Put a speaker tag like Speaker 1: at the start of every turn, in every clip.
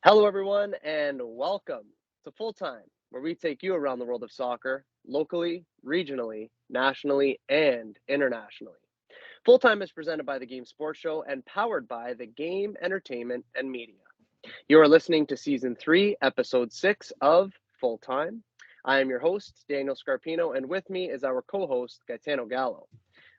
Speaker 1: Hello, everyone, and welcome to Full Time, where we take you around the world of soccer locally, regionally, nationally, and internationally. Full Time is presented by the Game Sports Show and powered by the Game Entertainment and Media. You are listening to Season 3, Episode 6 of Full Time. I am your host, Daniel Scarpino, and with me is our co host, Gitano Gallo.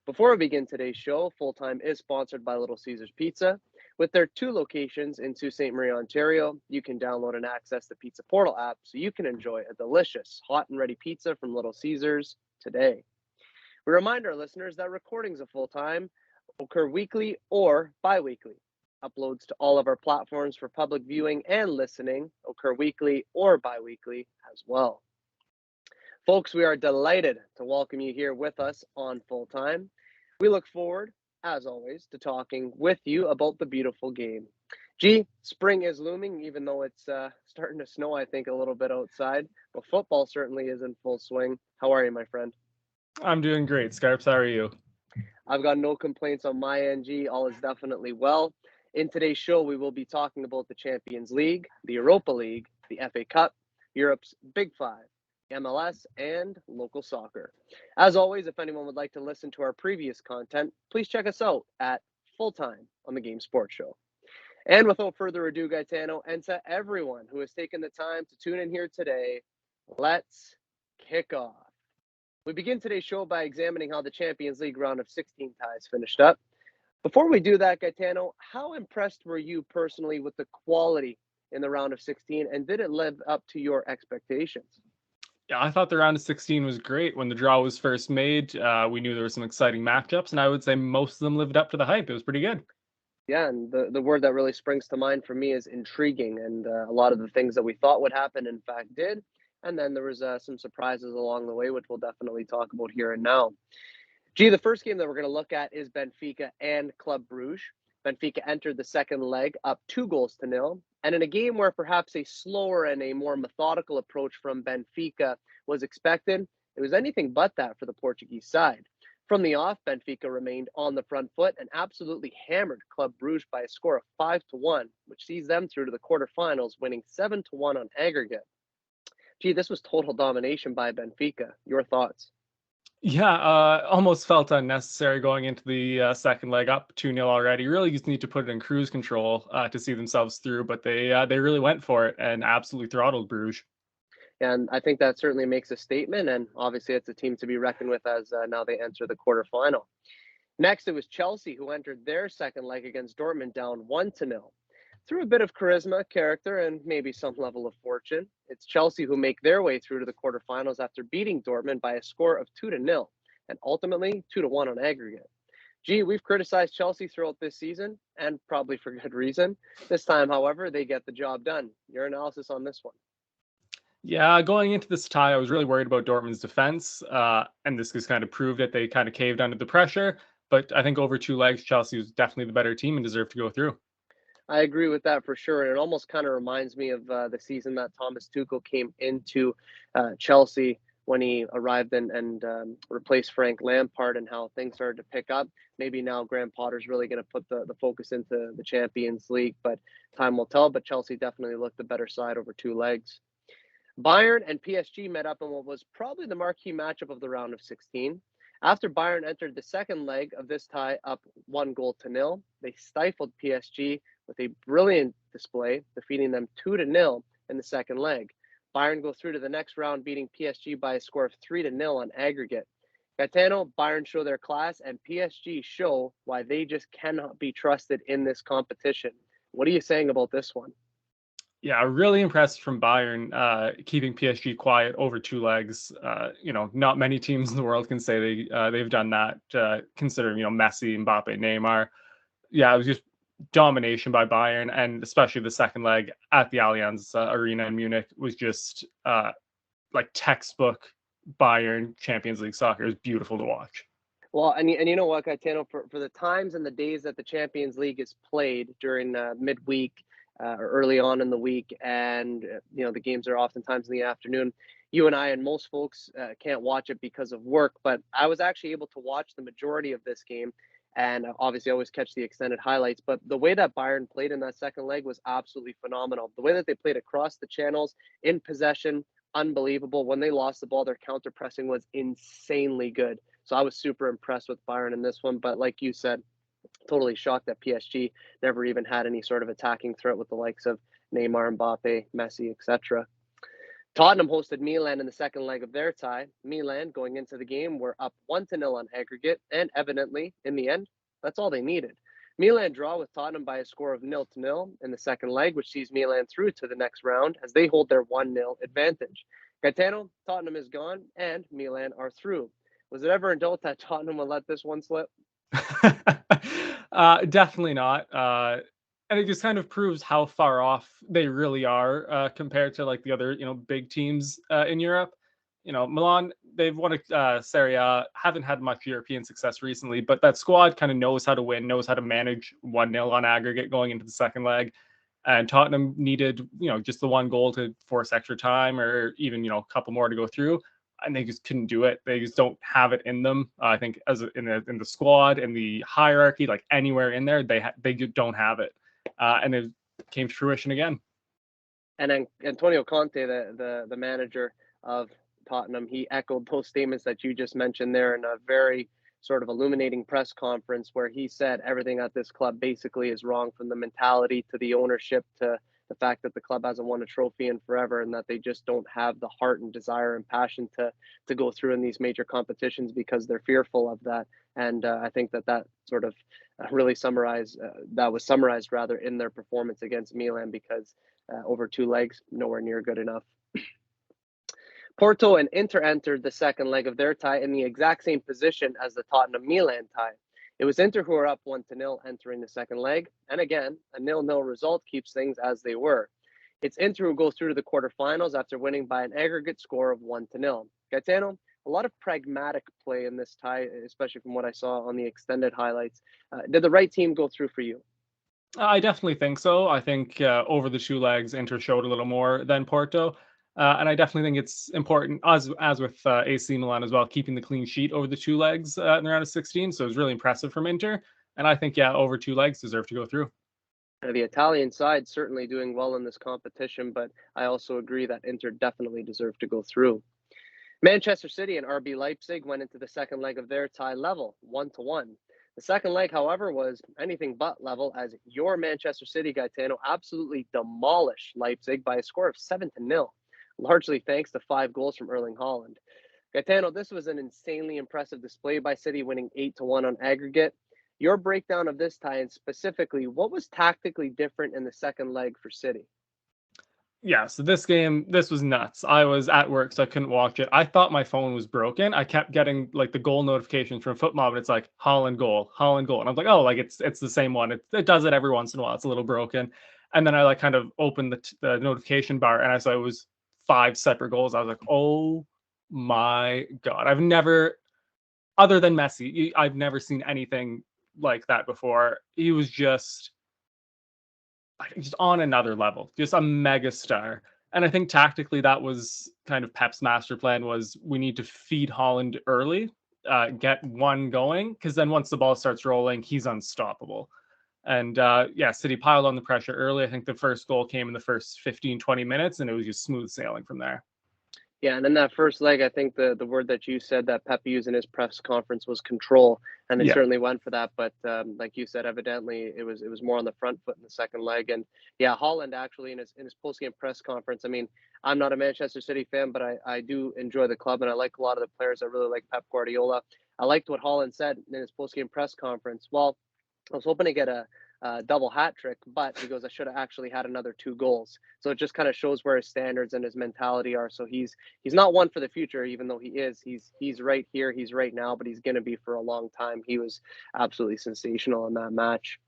Speaker 1: Before we begin today's show, Full Time is sponsored by Little Caesars Pizza. With their two locations in Sault Ste. Marie, Ontario, you can download and access the Pizza Portal app so you can enjoy a delicious, hot and ready pizza from Little Caesars today. We remind our listeners that recordings of Full Time occur weekly or bi weekly. Uploads to all of our platforms for public viewing and listening occur weekly or bi weekly as well. Folks, we are delighted to welcome you here with us on Full Time. We look forward, as always, to talking with you about the beautiful game. Gee, spring is looming, even though it's starting to snow, I think, a little bit outside. But football certainly is in full swing. How are you, my friend?
Speaker 2: I'm doing great. Scarps, how are you?
Speaker 1: I've got no complaints on my end, G. All is definitely well. In today's show, we will be talking about the Champions League, the Europa League, the FA Cup, Europe's Big Five, MLS, and local soccer. As always, if anyone would like to listen to our previous content, please check us out at Full Time on the Game Sports Show. And without further ado, Gaetano, and to everyone who has taken the time to tune in here today, let's kick off. We begin today's show by examining how the Champions League round of 16 ties finished up. Before we do that, Gaetano, how impressed were you personally with the quality in the round of 16, and did it live up to your expectations?
Speaker 2: Yeah, I thought the round of 16 was great. When the draw was first made, we knew there were some exciting matchups, and I would say most of them lived up to the hype. It was pretty good.
Speaker 1: Yeah, and the word that really springs to mind for me is intriguing, and a lot of the things that we thought would happen, in fact, did. And then there was some surprises along the way, which we'll definitely talk about here and now. Gee, the first game that we're going to look at is Benfica and Club Bruges. Benfica entered the second leg up 2-0, and in a game where perhaps a slower and a more methodical approach from Benfica was expected, it was anything but that for the Portuguese side. From the off, Benfica remained on the front foot and absolutely hammered Club Bruges by a score of 5-1, which sees them through to the quarterfinals, winning 7-1 on aggregate. Gee, this was total domination by Benfica. Your thoughts?
Speaker 2: Yeah, almost felt unnecessary going into the second leg up 2-0 already. Really just need to put it in cruise control to see themselves through, but they really went for it and absolutely throttled Bruges.
Speaker 1: And I think that certainly makes a statement. And obviously, it's a team to be reckoned with as now they enter the quarterfinal. Next, it was Chelsea who entered their second leg against Dortmund down 1-0. Through a bit of charisma, character, and maybe some level of fortune, it's Chelsea who make their way through to the quarterfinals after beating Dortmund by a score of 2-0 and ultimately 2-1 on aggregate. Gee, we've criticized Chelsea throughout this season, and probably for good reason. This time, however, they get the job done. Your analysis on this one?
Speaker 2: Yeah, going into this tie, I was really worried about Dortmund's defense, and this just kind of proved it. They kind of caved under the pressure, but I think over two legs, Chelsea was definitely the better team and deserved to go through.
Speaker 1: I agree with that for sure. And it almost kind of reminds me of the season that Thomas Tuchel came into Chelsea when he arrived and replaced Frank Lampard, and how things started to pick up. Maybe now Graham Potter's really going to put the focus into the Champions League, but time will tell. But Chelsea definitely looked the better side over two legs. Bayern and PSG met up in what was probably the marquee matchup of the round of 16. After Bayern entered the second leg of this tie up 1-0, they stifled PSG with a brilliant display, defeating them 2-0 in the second leg. Bayern go through to the next round, beating PSG by a score of 3-0 on aggregate. Gaetano, Bayern show their class, and PSG show why they just cannot be trusted in this competition. What are you saying about this one?
Speaker 2: Yeah, really impressed from Bayern, keeping PSG quiet over two legs. Not many teams in the world can say they've done that. Considering Messi, Mbappe, Neymar. Yeah, it was just domination by Bayern, and especially the second leg at the Allianz Arena in Munich was just like textbook Bayern Champions League soccer. It was beautiful to watch.
Speaker 1: Well, and you know what, Gaetano, for the times and the days that the Champions League is played during midweek or early on in the week, and the games are oftentimes in the afternoon. You and I and most folks can't watch it because of work, but I was actually able to watch the majority of this game, And obviously I always catch the extended highlights, but the way that Bayern played in that second leg was absolutely phenomenal. The way that they played across the channels, in possession, unbelievable. When they lost the ball, their counter pressing was insanely good. So I was super impressed with Bayern in this one. But like you said, totally shocked that PSG never even had any sort of attacking threat with the likes of Neymar, Mbappe, Messi, etc. Tottenham hosted Milan in the second leg of their tie. Milan, going into the game, were up 1-0 on aggregate, and evidently, in the end, that's all they needed. Milan draw with Tottenham by a score of 0-0 in the second leg, which sees Milan through to the next round as they hold their 1-0 advantage. Gaetano, Tottenham is gone, and Milan are through. Was it ever in doubt that Tottenham would let this one slip?
Speaker 2: Definitely not. And it just kind of proves how far off they really are compared to like the other, big teams in Europe. Milan, they've won a Serie A, haven't had much European success recently, but that squad kind of knows how to win, knows how to manage 1-0 on aggregate going into the second leg. And Tottenham needed, just the one goal to force extra time or even, a couple more to go through, and they just couldn't do it. They just don't have it in them. I think in the squad, in the hierarchy, like anywhere in there, they don't have it, and it came to fruition again.
Speaker 1: And then Antonio Conte, the manager of Tottenham, he echoed those statements that you just mentioned there in a very sort of illuminating press conference where he said everything at this club basically is wrong, from the mentality to the ownership to the fact that the club hasn't won a trophy in forever, and that they just don't have the heart and desire and passion to go through in these major competitions because they're fearful of that. And I think that sort of really summarized that was summarized rather in their performance against Milan, because over two legs, nowhere near good enough. Porto and Inter entered the second leg of their tie in the exact same position as the Tottenham Milan tie. It was Inter who were up 1-0 entering the second leg, and again, a 0-0 result keeps things as they were. It's Inter who goes through to the quarterfinals after winning by an aggregate score of 1-0. Gaetano, a lot of pragmatic play in this tie, especially from what I saw on the extended highlights. Did the right team go through for you?
Speaker 2: I definitely think so. I think over the two legs, Inter showed a little more than Porto. And I definitely think it's important, as with AC Milan as well, keeping the clean sheet over the two legs in the round of 16. So it was really impressive from Inter. And I think, yeah, over two legs deserve to go through.
Speaker 1: The Italian side certainly doing well in this competition, but I also agree that Inter definitely deserved to go through. Manchester City and RB Leipzig went into the second leg of their tie level, 1-1. The second leg, however, was anything but level, as your Manchester City, Gaetano, absolutely demolished Leipzig by a score of 7-0, largely thanks to 5 goals from Erling Haaland. Gaetano, this was an insanely impressive display by City, winning 8-1 on aggregate. Your breakdown of this tie, and specifically, what was tactically different in the second leg for City?
Speaker 2: Yeah, so this was nuts. I was at work, so I couldn't watch it. I thought my phone was broken. I kept getting like the goal notifications from Footmob, and it's like Holland goal, Holland goal, and I'm like, oh, like it's the same one. It does it every once in a while. It's a little broken, and then I like kind of opened the notification bar, and I saw it was five separate goals. I was like, oh my god, I've never, other than Messi, I've never seen anything like that before. He was just on another level, just a mega star. And I think tactically that was kind of Pep's master plan, was we need to feed Holland early, get one going, because then once the ball starts rolling, he's unstoppable. And yeah, City piled on the pressure early. I think the first goal came in the first 15, 20 minutes, and it was just smooth sailing from there.
Speaker 1: Yeah, and in that first leg, I think the word that you said that Pep used in his press conference was control, and they
Speaker 2: Yeah.
Speaker 1: certainly went for that. But like you said, evidently it was more on the front foot in the second leg. And yeah, Holland actually in his post game press conference. I mean, I'm not a Manchester City fan, but I do enjoy the club, and I like a lot of the players. I really like Pep Guardiola. I liked what Holland said in his post game press conference. Well, I was hoping to get a double hat trick, but he goes, I should have actually had another 2 goals. So it just kind of shows where his standards and his mentality are. So he's not one for the future, even though he is. He's right here, he's right now, but he's going to be for a long time. He was absolutely sensational in that match.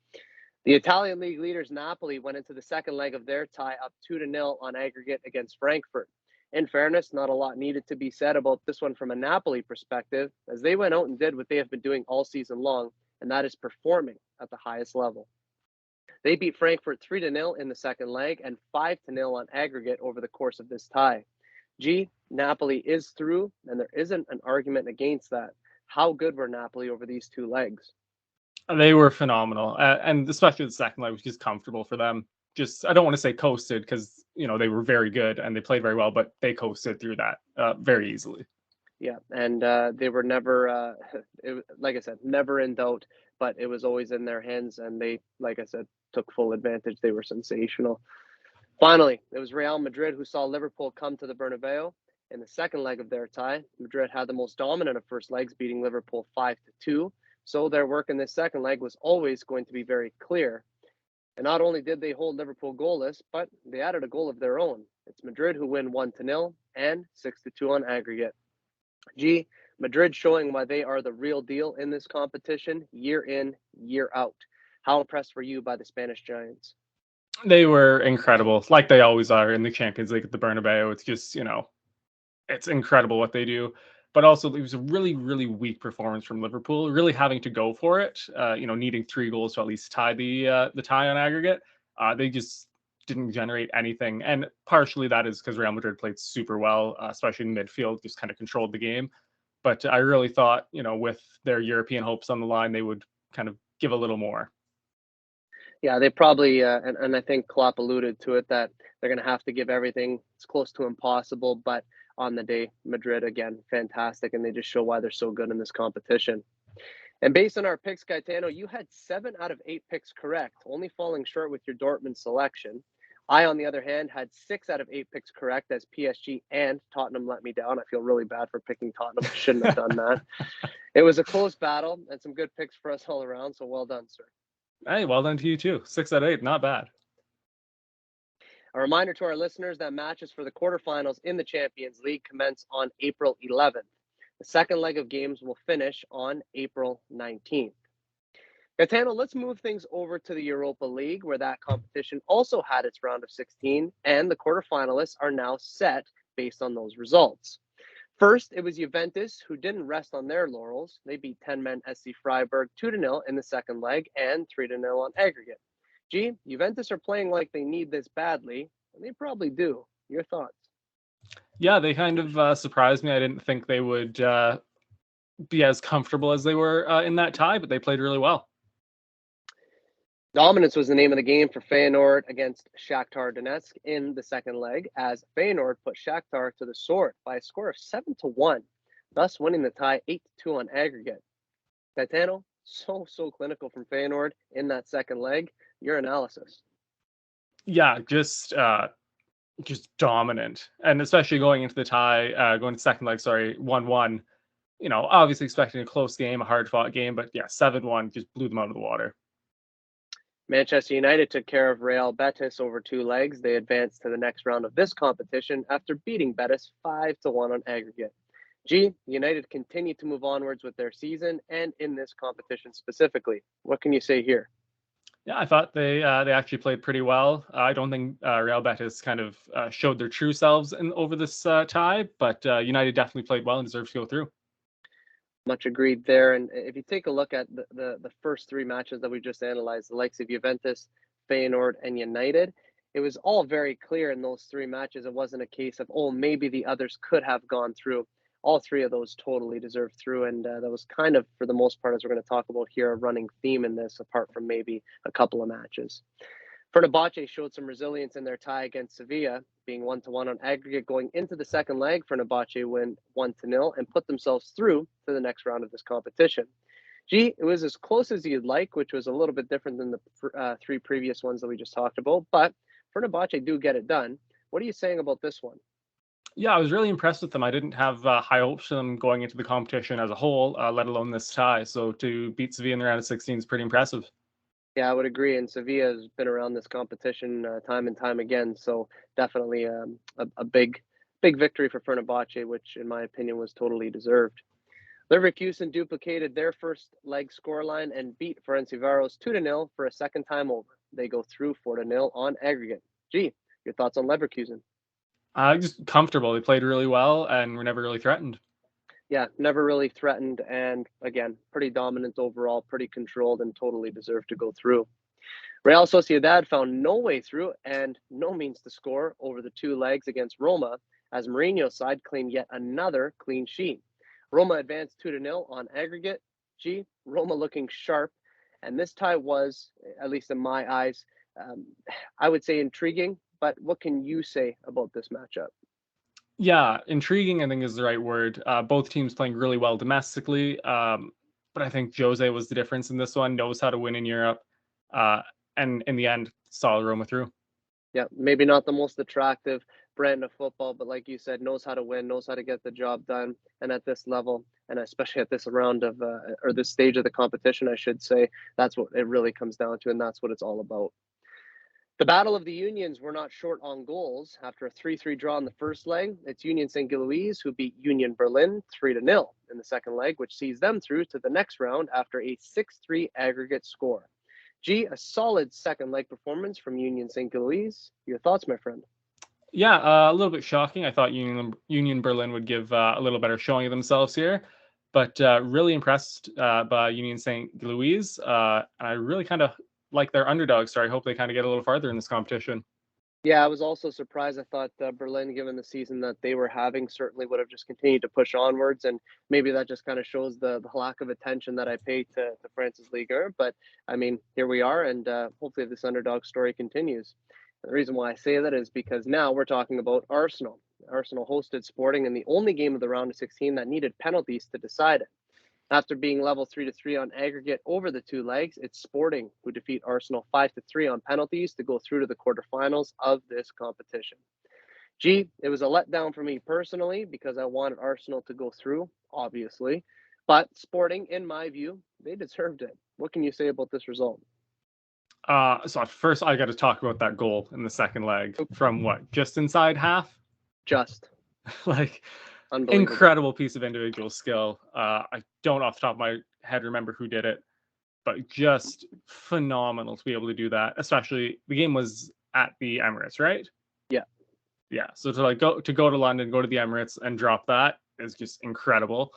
Speaker 1: The Italian league leaders Napoli went into the second leg of their tie up 2-0 on aggregate against Frankfurt. In fairness, not a lot needed to be said about this one from a Napoli perspective, as they went out and did what they have been doing all season long, and that is performing at the highest level. They beat Frankfurt 3-0 in the second leg and 5-0 on aggregate over the course of this tie. Napoli is through, and there isn't an argument against that. How good were Napoli over these two legs?
Speaker 2: They were phenomenal, and especially the second leg was just comfortable for them. Just I don't want to say coasted because they were very good and they played very well, but they coasted through that very easily.
Speaker 1: Yeah, and they were never, like I said, never in doubt, but it was always in their hands, and they, like I said, took full advantage. They were sensational. Finally, it was Real Madrid who saw Liverpool come to the Bernabeu in the second leg of their tie. Madrid had the most dominant of first legs, beating Liverpool 5-2. So their work in this second leg was always going to be very clear. And not only did they hold Liverpool goalless, but they added a goal of their own. It's Madrid who win 1-0 and 6-2 on aggregate. G, Madrid showing why they are the real deal in this competition year in, year out. How impressed were you by the Spanish Giants?
Speaker 2: They were incredible, like they always are in the Champions League at the Bernabeu. It's just it's incredible what they do. But also, it was a really, really weak performance from Liverpool, really having to go for it. Needing 3 goals to at least tie the tie on aggregate. They just didn't generate anything, and partially that is because Real Madrid played super well, especially in midfield, just kind of controlled the game. But I really thought, with their European hopes on the line, they would kind of give a little more.
Speaker 1: Yeah, they probably, and I think Klopp alluded to it, that they're going to have to give everything. It's close to impossible, but on the day, Madrid, again, fantastic, and they just show why they're so good in this competition. And based on our picks, Gaetano, you had 7 out of 8 picks correct, only falling short with your Dortmund selection. I, on the other hand, had 6 out of 8 picks correct as PSG and Tottenham let me down. I feel really bad for picking Tottenham. I shouldn't have done that. It was a close battle and some good picks for us all around, so well done, sir.
Speaker 2: Hey, well done to you too. 6 out of 8, not bad.
Speaker 1: A reminder to our listeners that matches for the quarterfinals in the Champions League commence on April 11th. The second leg of games will finish on April 19th. Gaetano, let's move things over to the Europa League, where that competition also had its round of 16, and the quarterfinalists are now set based on those results. First, it was Juventus, who didn't rest on their laurels. They beat 10-man SC Freiburg 2-0 in the second leg and 3-0 on aggregate. G, Juventus are playing like they need this badly, and they probably do. Your thoughts?
Speaker 2: Yeah, they kind of surprised me. I didn't think they would be as comfortable as they were in that tie, but they played really well.
Speaker 1: Dominance was the name of the game for Feyenoord against Shakhtar Donetsk in the second leg, as Feyenoord put Shakhtar to the sword by a score of 7-1, thus winning the tie 8-2 on aggregate. Gaetano, so clinical from Feyenoord in that second leg. Your analysis?
Speaker 2: Yeah, just dominant, and especially going into the tie, going to second leg, sorry, 1-1. Obviously expecting a close game, a hard fought game, but yeah, 7-1 just blew them out of the water.
Speaker 1: Manchester United took care of Real Betis over 2 legs. They advanced to the next round of this competition after beating Betis 5-1 on aggregate. G, United continued to move onwards with their season and in this competition specifically. What can you say here?
Speaker 2: Yeah, I thought they actually played pretty well. I don't think Real Betis kind of showed their true selves over this tie, but United definitely played well and deserves to go through.
Speaker 1: Much agreed there. And if you take a look at the first 3 matches that we just analyzed, the likes of Juventus, Feyenoord, and United, it was all very clear in those 3 matches. It wasn't a case of, oh, maybe the others could have gone through. All 3 of those totally deserved through. And that was kind of, for the most part, as we're going to talk about here, a running theme in this, apart from maybe a couple of matches. Fenerbahce showed some resilience in their tie against Sevilla, being 1-1 on aggregate going into the second leg. Fenerbahce win 1-0 and put themselves through to the next round of this competition. G, it was as close as you'd like, which was a little bit different than the 3 previous ones that we just talked about, but Fenerbahce do get it done. What are you saying about this one?
Speaker 2: Yeah, I was really impressed with them. I didn't have high hopes for them going into the competition as a whole, let alone this tie. So to beat Sevilla in the round of 16 is pretty impressive.
Speaker 1: Yeah, I would agree. And Sevilla has been around this competition time and time again. So definitely a big victory for Fenerbahce, which in my opinion was totally deserved. Leverkusen duplicated their first leg scoreline and beat Ferencváros 2-0 for a second time over. They go through 4-0 on aggregate. Gee, your thoughts on Leverkusen?
Speaker 2: Just comfortable. They played really well and were never really threatened.
Speaker 1: Yeah, never really threatened. And again, pretty dominant overall, pretty controlled, and totally deserved to go through. Real Sociedad found no way through and no means to score over the 2 legs against Roma, as Mourinho's side claimed yet another clean sheet. Roma advanced 2-0 on aggregate. Roma looking sharp And this tie was, at least in my eyes, um, I would say intriguing. But what can you say about this matchup?
Speaker 2: Yeah, intriguing, I think, is the right word. Both teams playing really well domestically, but I think Jose was the difference in this one. Knows how to win in Europe, uh, and in the end, saw Roma through.
Speaker 1: Yeah, maybe not the most attractive brand of football, but like you said, knows how to win, knows how to get the job done. And at this level, and especially at this round of, or this stage of the competition, I should say, that's what it really comes down to, and that's what it's all about. The Battle of the Unions were not short on goals. After a 3-3 draw in the first leg, it's Union St. Louis who beat Union Berlin 3-0 in the second leg, which sees them through to the next round after a 6-3 aggregate score. G, a solid second leg performance from Union St. Louis. Your thoughts, my friend?
Speaker 2: Yeah, a little bit shocking. I thought Union Berlin would give a little better showing of themselves here, but really impressed by Union St. Louis. And I really kind of like their underdog story. I hope they kind of get a little farther in this competition.
Speaker 1: Yeah, I was also surprised. I thought Berlin, given the season that they were having, certainly would have just continued to push onwards, and maybe that just kind of shows the lack of attention that I pay to France's Liga. But I mean, here we are, and hopefully this underdog story continues. And the reason why I say that is because now we're talking about Arsenal. Arsenal hosted Sporting in the only game of the round of 16 that needed penalties to decide it. After being level 3-3 on aggregate over the two legs, it's Sporting who defeat Arsenal 5-3 on penalties to go through to the quarterfinals of this competition. Gee, it was a letdown for me personally because I wanted Arsenal to go through, obviously. But Sporting, in my view, they deserved it. What can you say about this result?
Speaker 2: So at first, I got to talk about that goal in the second leg from what, just inside half?
Speaker 1: Just
Speaker 2: Like,
Speaker 1: unbelievable.
Speaker 2: incredible piece of individual skill. I don't off the top of my head remember who did it, but just phenomenal to be able to do that. Especially the game was at the Emirates, right?
Speaker 1: Yeah.
Speaker 2: Yeah. So to go to London, go to the Emirates, and drop that is just incredible.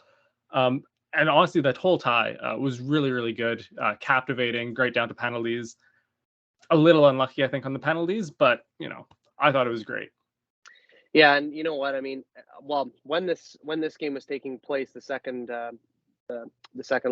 Speaker 2: And honestly, that whole tie was really, really good, captivating, great down to penalties. A little unlucky, I think, on the penalties, but I thought it was great.
Speaker 1: Yeah, and you know what? I mean, well, when this game was taking place, the second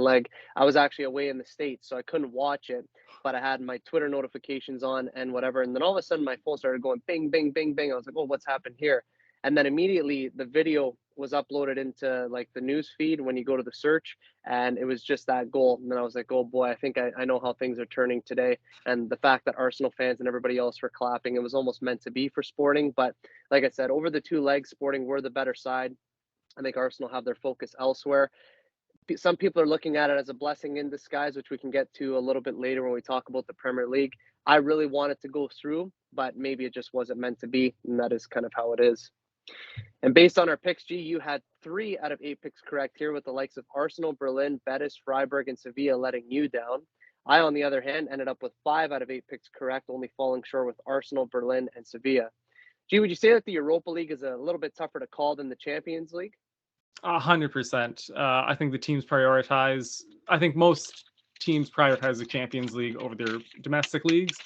Speaker 1: leg, I was actually away in the States, so I couldn't watch it. But I had my Twitter notifications on and whatever, and then all of a sudden my phone started going bing, bing, bing, bing. I was like, "Oh, what's happened here?" And then immediately the video was uploaded into like the news feed when you go to the search, and it was just that goal. And then I was like, "Oh boy, I think I know how things are turning today." And the fact that Arsenal fans and everybody else were clapping, it was almost meant to be for Sporting. But like I said, over the two legs, Sporting were the better side. I think Arsenal have their focus elsewhere. Some people are looking at it as a blessing in disguise, which we can get to a little bit later when we talk about the Premier League. I really wanted to go through, but maybe it just wasn't meant to be, and that is kind of how it is. And based on our picks, G, you had 3 out of 8 picks correct here, with the likes of Arsenal, Berlin, Betis, Freiburg, and Sevilla letting you down. I, on the other hand, ended up with 5 out of 8 picks correct, only falling short with Arsenal, Berlin, and Sevilla. G, would you say that the Europa League is a little bit tougher to call than the Champions League?
Speaker 2: 100%. I think the teams prioritize. I think most teams prioritize the Champions League over their domestic leagues.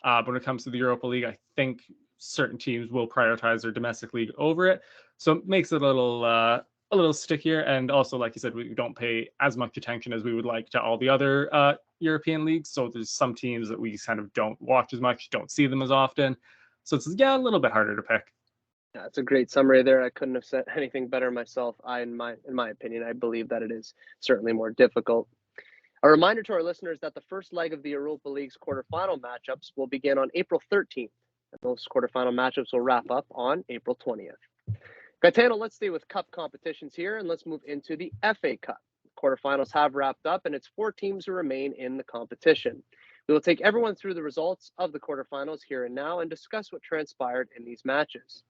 Speaker 2: But when it comes to the Europa League, I think certain teams will prioritize their domestic league over it. So it makes it a little stickier. And also, like you said, we don't pay as much attention as we would like to all the other European leagues. So there's some teams that we kind of don't watch as much, don't see them as often. So it's a little bit harder to pick.
Speaker 1: Yeah, it's a great summary there. I couldn't have said anything better myself. In my opinion, I believe that it is certainly more difficult. A reminder to our listeners that the first leg of the Europa League's quarterfinal matchups will begin on April 13th, and those quarterfinal matchups will wrap up on April 20th. Gaetano, let's stay with cup competitions here, and let's move into the FA Cup. Quarterfinals have wrapped up, and it's 4 teams who remain in the competition. We will take everyone through the results of the quarterfinals here and now and discuss what transpired in these matches.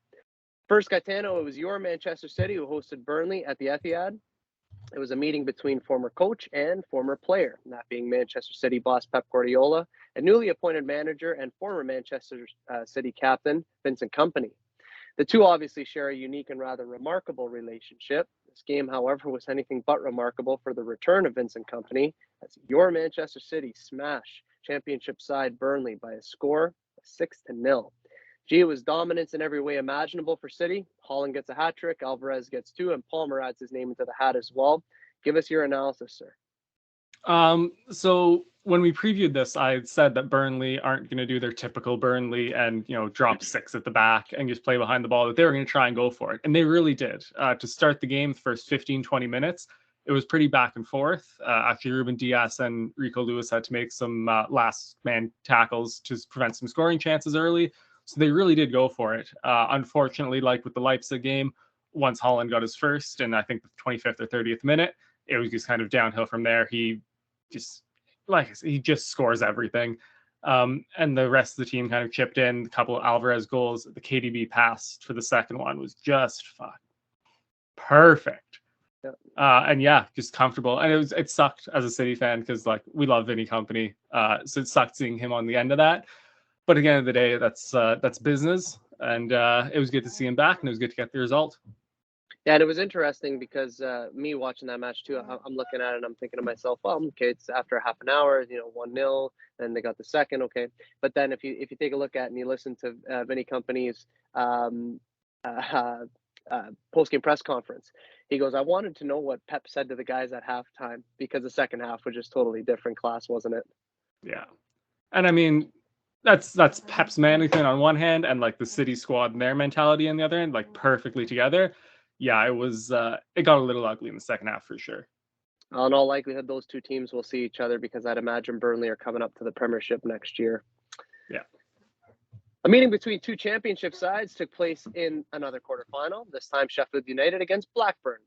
Speaker 1: First, Gaetano, it was your Manchester City who hosted Burnley at the Etihad. It was a meeting between former coach and former player, that being Manchester City boss Pep Guardiola and newly appointed manager and former Manchester City captain Vincent Kompany. The two obviously share a unique and rather remarkable relationship. This game, however, was anything but remarkable for the return of Vincent Kompany, as your Manchester City smash championship side Burnley by a score of 6-0. G, was dominance in every way imaginable for City. Holland gets a hat trick, Alvarez gets 2, and Palmer adds his name into the hat as well. Give us your analysis, sir.
Speaker 2: So when we previewed this, I said that Burnley aren't going to do their typical Burnley and drop six at the back and just play behind the ball. That they were going to try and go for it, and they really did. To start the game, the first 15, 20 minutes, it was pretty back and forth. Actually, Ruben Diaz and Rico Lewis had to make some last man tackles to prevent some scoring chances early. So they really did go for it. Unfortunately, like with the Leipzig game, once Holland got his first, and I think the 25th or 30th minute, it was just kind of downhill from there. Just like I said, he just scores everything. And the rest of the team kind of chipped in. A couple of Alvarez goals. The KDB pass for the second one was just perfect.
Speaker 1: Yeah.
Speaker 2: And yeah, just comfortable. And it sucked as a City fan because like we love Vinny Company. So it sucked seeing him on the end of that. But at the end of the day, that's business. And it was good to see him back, and it was good to get the result.
Speaker 1: Yeah, and it was interesting because me watching that match too, I'm looking at it and I'm thinking to myself, well, okay, it's after half an hour, 1-0, then they got the second, okay. But then if you take a look at and you listen to Vinny Company's um, post game press conference, he goes, I wanted to know what Pep said to the guys at halftime because the second half was just totally different class, wasn't it?
Speaker 2: Yeah, and I mean, that's Pep's management on one hand, and like the City squad and their mentality on the other end, like perfectly together. Yeah, it got a little ugly in the second half for sure.
Speaker 1: In all likelihood, those two teams will see each other because I'd imagine Burnley are coming up to the Premiership next year.
Speaker 2: Yeah.
Speaker 1: A meeting between two championship sides took place in another quarterfinal, this time Sheffield United against Blackburn.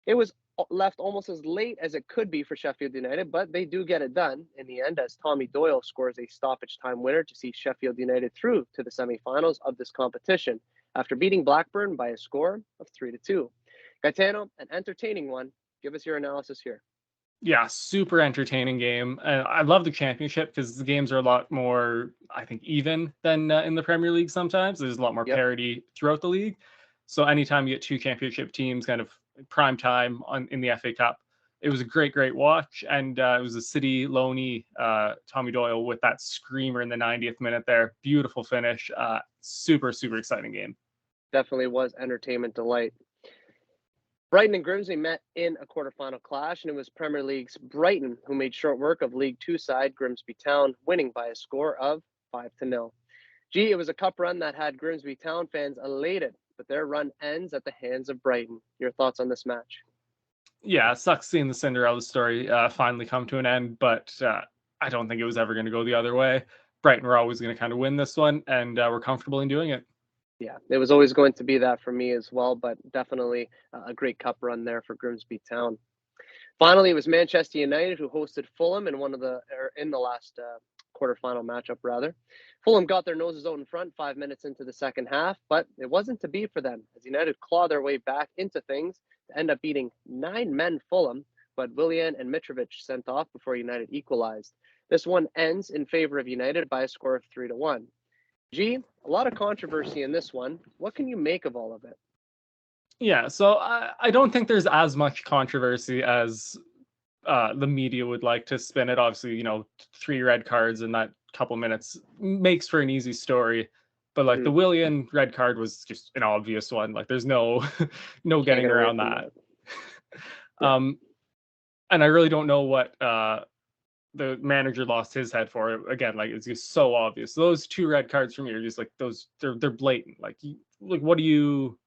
Speaker 1: It was left almost as late as it could be for Sheffield United, but they do get it done in the end as Tommy Doyle scores a stoppage time winner to see Sheffield United through to the semifinals of this competition after beating Blackburn by a score of 3-2. Gitano, an entertaining one. Give us your analysis here.
Speaker 2: Yeah, super entertaining game. I love the championship because the games are a lot more, I think, even than in the Premier League sometimes. There's a lot more
Speaker 1: Yep.
Speaker 2: parity throughout the league. So anytime you get two championship teams kind of prime time in the FA Cup, it was a great watch. And it was a City loanee, Tommy Doyle, with that screamer in the 90th minute there. Beautiful finish. Super exciting game.
Speaker 1: Definitely was entertainment delight. Brighton and Grimsby met in a quarterfinal clash, and it was Premier League's Brighton who made short work of League Two side Grimsby Town, winning by a score of 5-0. It was a cup run that had Grimsby Town fans elated, but their run ends at the hands of Brighton. Your thoughts on this match?
Speaker 2: Yeah, it sucks seeing the Cinderella story finally come to an end, but I don't think it was ever going to go the other way. Brighton were always going to kind of win this one, and we're comfortable in doing it.
Speaker 1: Yeah, it was always going to be that for me as well, but definitely a great cup run there for Grimsby Town. Finally, it was Manchester United who hosted Fulham in the last quarterfinal matchup, rather. Fulham got their noses out in front 5 minutes into the second half, but it wasn't to be for them as United clawed their way back into things to end up beating 9-men Fulham, but Willian and Mitrovic sent off before United equalized. This one ends in favor of United by a score of 3-1. A lot of controversy in this one. What can you make of all of it?
Speaker 2: Yeah, so I don't think there's as much controversy as the media would like to spin it. Obviously, 3 red cards in that couple minutes makes for an easy story. But like the Willian red card was just an obvious one. Like there's no no getting around that.
Speaker 1: Yeah.
Speaker 2: And I really don't know what the manager lost his head for it. Again, like it's just so obvious. Those 2 red cards from me are just like they're blatant. Like what do you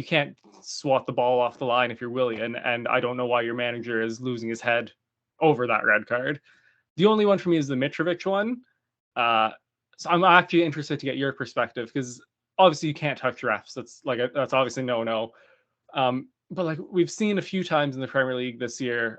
Speaker 2: can't swat the ball off the line if you're Willian, and I don't know why your manager is losing his head over that red card. The only one for me is the Mitrovic one. So I'm actually interested to get your perspective because obviously you can't touch refs. That's obviously no. But like we've seen a few times in the Premier League this year,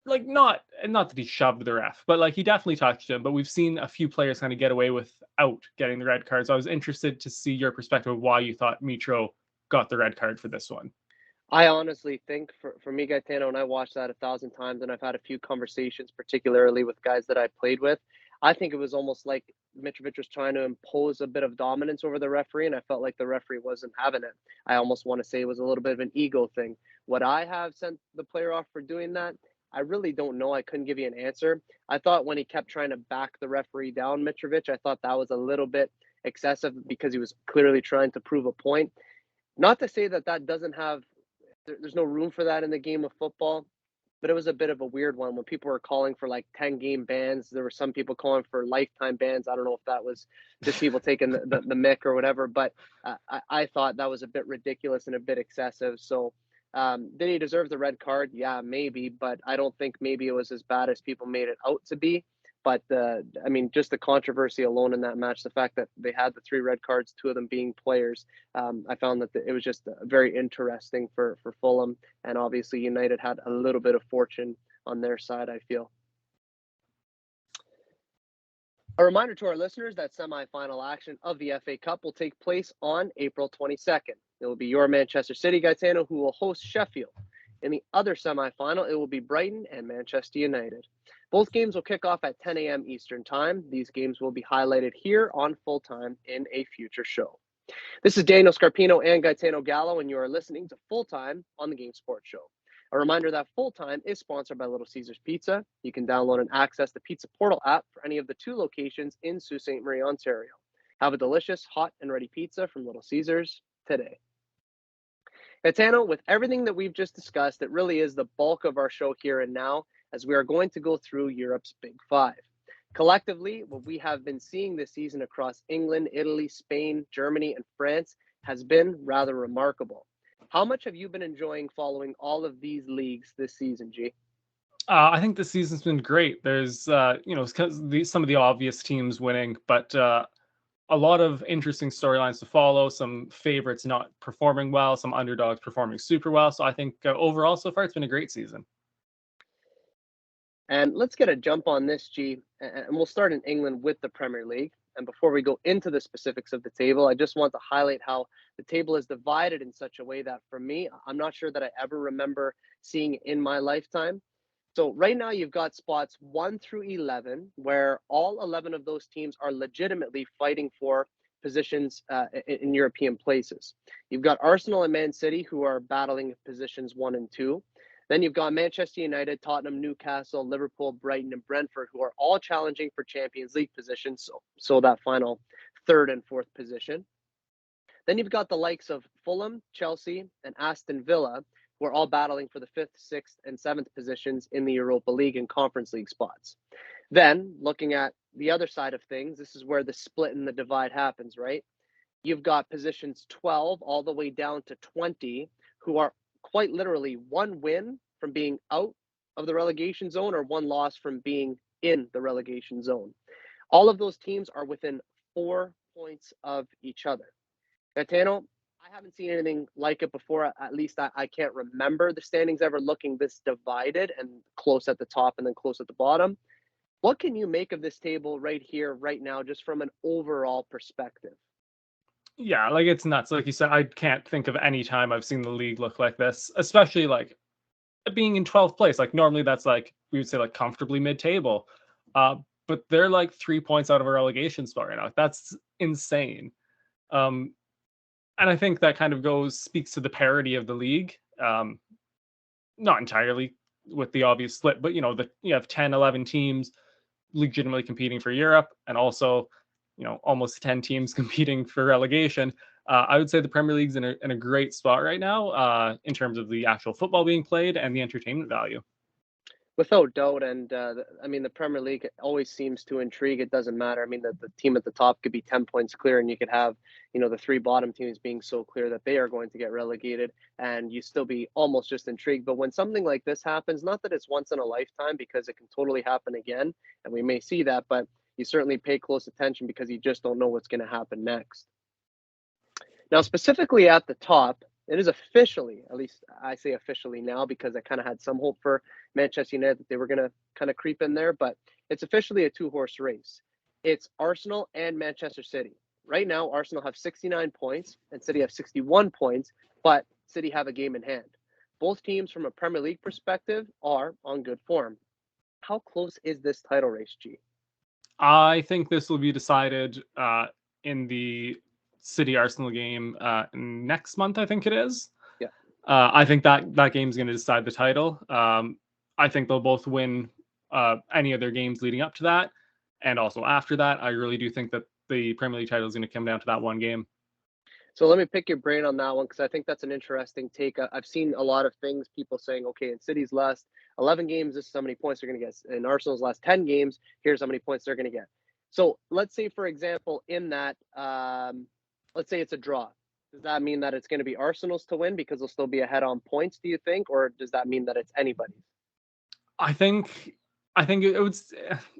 Speaker 2: like not that he shoved the ref, but like he definitely touched him. But we've seen a few players kind of get away without getting the red card. So I was interested to see your perspective of why you thought Mitro got the red card for this one.
Speaker 1: I honestly think for me, Gaetano, and I watched that 1,000 times, and I've had a few conversations, particularly with guys that I played with. I think it was almost like Mitrovic was trying to impose a bit of dominance over the referee, and I felt like the referee wasn't having it. I almost want to say it was a little bit of an ego thing. Would I have sent the player off for doing that? I really don't know. I couldn't give you an answer. I thought when he kept trying to back the referee down, Mitrovic, I thought that was a little bit excessive because he was clearly trying to prove a point. Not to say that that doesn't have there's no room for that in the game of football. but it was a bit of a weird one when people were calling for like 10-game bans. There were some people calling for lifetime bans. I don't know if that was just people taking the mick or whatever, but I thought that was a bit ridiculous and a bit excessive. So did he deserve the red card? Yeah, maybe, but I don't think maybe it was as bad as people made it out to be. But I mean, just the controversy alone in that match, the fact that they had the 3 red cards, 2 of them being players, I found that it was just very interesting for Fulham, and obviously United had a little bit of fortune on their side, I feel. A reminder to our listeners that semi-final action of the FA Cup will take place on April 22nd. It will be your Manchester City, Gitano, who will host Sheffield. In the other semi-final, it will be Brighton and Manchester United. Both games will kick off at 10 a.m. Eastern Time. These games will be highlighted here on Full Time in a future show. This is Daniel Scarpino and Gitano Gallo, and you are listening to Full Time on the Game Sports Show. A reminder that Full Time is sponsored by Little Caesars Pizza. You can download and access the Pizza Portal app for any of the 2 locations in Sault Ste. Marie, Ontario. Have a delicious, hot, and ready pizza from Little Caesars today. Gitano, with everything that we've just discussed, it really is the bulk of our show here and now, as we are going to go through Europe's Big Five. Collectively, what we have been seeing this season across England, Italy, Spain, Germany, and France has been rather remarkable. How much have you been enjoying following all of these leagues this season, G?
Speaker 2: I think this season's been great. There's, some of the obvious teams winning, but a lot of interesting storylines to follow. Some favorites not performing well, some underdogs performing super well. So I think overall, so far, it's been a great season.
Speaker 1: And let's get a jump on this, G, and we'll start in England with the Premier League. And before we go into the specifics of the table, I just want to highlight how the table is divided in such a way that for me, I'm not sure that I ever remember seeing in my lifetime. So right now you've got spots 1 through 11, where all 11 of those teams are legitimately fighting for positions in European places. You've got Arsenal and Man City, who are battling positions 1 and 2. Then you've got Manchester United, Tottenham, Newcastle, Liverpool, Brighton, and Brentford, who are all challenging for Champions League positions, so that final 3rd and 4th position. Then you've got the likes of Fulham, Chelsea, and Aston Villa, who are all battling for the 5th, 6th, and 7th positions in the Europa League and Conference League spots. Then, looking at the other side of things, this is where the split and the divide happens, right? You've got positions 12 all the way down to 20, who are quite literally 1 win from being out of the relegation zone or 1 loss from being in the relegation zone. All of those teams are within 4 points of each other. Gitano, I haven't seen anything like it before. At least I can't remember the standings ever looking this divided and close at the top and then close at the bottom. What can you make of this table right here, right now, just from an overall perspective?
Speaker 2: Yeah, like it's nuts. Like you said, I can't think of any time I've seen the league look like this, especially like being in 12th place. Like normally that's like we would say like comfortably mid-table. But they're like 3 points out of a relegation spot right now. That's insane. And I think that kind of speaks to the parity of the league. Not entirely with the obvious split, but you have 10, 11 teams legitimately competing for Europe, and also almost 10 teams competing for relegation. I would say the Premier League's in a great spot right now in terms of the actual football being played and the entertainment value.
Speaker 1: Without doubt, and I mean, the Premier League always seems to intrigue. It doesn't matter. I mean, the team at the top could be 10 points clear, and you could have, the 3 bottom teams being so clear that they are going to get relegated, and you still be almost just intrigued. But when something like this happens, not that it's once in a lifetime, because it can totally happen again, and we may see that, but you certainly pay close attention because you just don't know what's going to happen next. Now, specifically at the top, it is officially, at least I say officially now because I kind of had some hope for Manchester United that they were going to kind of creep in there, but it's officially a 2-horse race. It's Arsenal and Manchester City. Right now, Arsenal have 69 points and City have 61 points, but City have a game in hand. Both teams, from a Premier League perspective, are on good form. How close is this title race, G?
Speaker 2: I think this will be decided in the City Arsenal game next month. I think it is.
Speaker 1: Yeah.
Speaker 2: I think that game is going to decide the title. I think they'll both win any of their games leading up to that, and also after that. I really do think that the Premier League title is going to come down to that one game.
Speaker 1: So let me pick your brain on that one because I think that's an interesting take. I've seen a lot of things, people saying, okay, in City's last 11 games, this is how many points they're going to get. In Arsenal's last 10 games, here's how many points they're going to get. So let's say, for example, in that, let's say it's a draw. Does that mean that it's going to be Arsenal's to win because they'll still be ahead on points, do you think? Or does that mean that it's anybody's?
Speaker 2: I think it would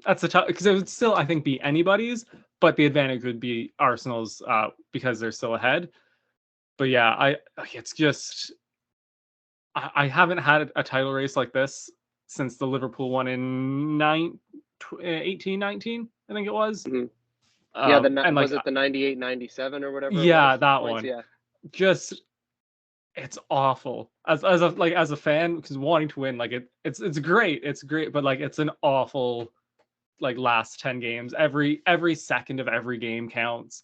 Speaker 2: that's a tough because it would still I think be anybody's, but the advantage would be Arsenal's because they're still ahead. But yeah, it's just I haven't had a title race like this since the Liverpool one in 1819, I think it was.
Speaker 1: Mm-hmm. Yeah,
Speaker 2: And like
Speaker 1: was it the 98-97 or whatever it
Speaker 2: yeah,
Speaker 1: was?
Speaker 2: that
Speaker 1: Points,
Speaker 2: one.
Speaker 1: yeah.
Speaker 2: Just it's awful as as a fan because wanting to win like it's great, but like it's an awful like last 10 games. Every second of every game counts.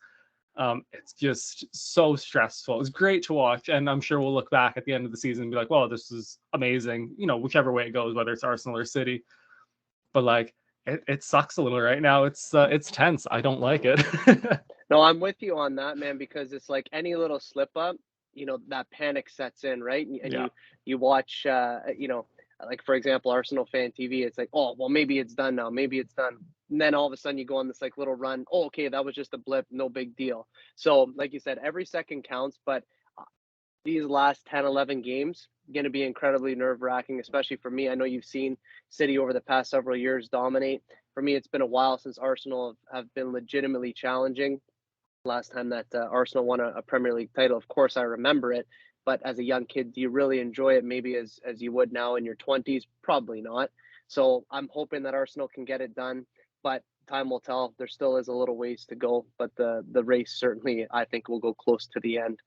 Speaker 2: It's just so stressful. It's great to watch, and I'm sure we'll look back at the end of the season and be like, "Well, this is amazing." Whichever way it goes, whether it's Arsenal or City. But like, it sucks a little right now. It's tense. I don't like it.
Speaker 1: No, I'm with you on that, man, because it's like any little slip up, that panic sets in, right? And
Speaker 2: Yeah.
Speaker 1: you watch, like for example, Arsenal fan TV. It's like, oh, well, maybe it's done now. Maybe it's done. And then all of a sudden you go on this like little run. Oh, okay, that was just a blip. No big deal. So, like you said, every second counts. But these last 10, 11 games going to be incredibly nerve wracking, especially for me. I know you've seen City over the past several years dominate. For me, it's been a while since Arsenal have been legitimately challenging. Last time that Arsenal won a Premier League title, of course, I remember it. But as a young kid, do you really enjoy it? Maybe as you would now in your 20s, probably not. So I'm hoping that Arsenal can get it done, but time will tell. There still is a little ways to go, but the race certainly I think will go close to the end.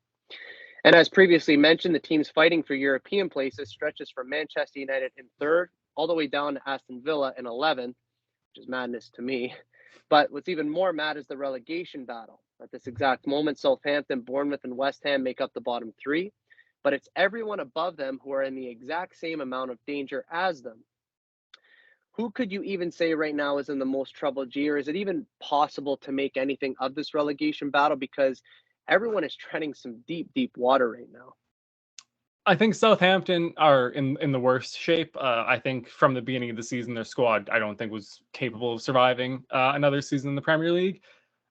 Speaker 1: And as previously mentioned, the teams fighting for European places stretches from Manchester United in third all the way down to Aston Villa in 11th, which is madness to me. But what's even more mad is the relegation battle. At this exact moment, Southampton, Bournemouth, and West Ham make up the bottom three, but it's everyone above them who are in the exact same amount of danger as them. Who could you even say right now is in the most trouble, G? Or is it even possible to make anything of this relegation battle? Because everyone is treading some deep, deep water right now.
Speaker 2: I think Southampton are in the worst shape. I think from the beginning of the season, their squad I don't think was capable of surviving another season in the Premier League,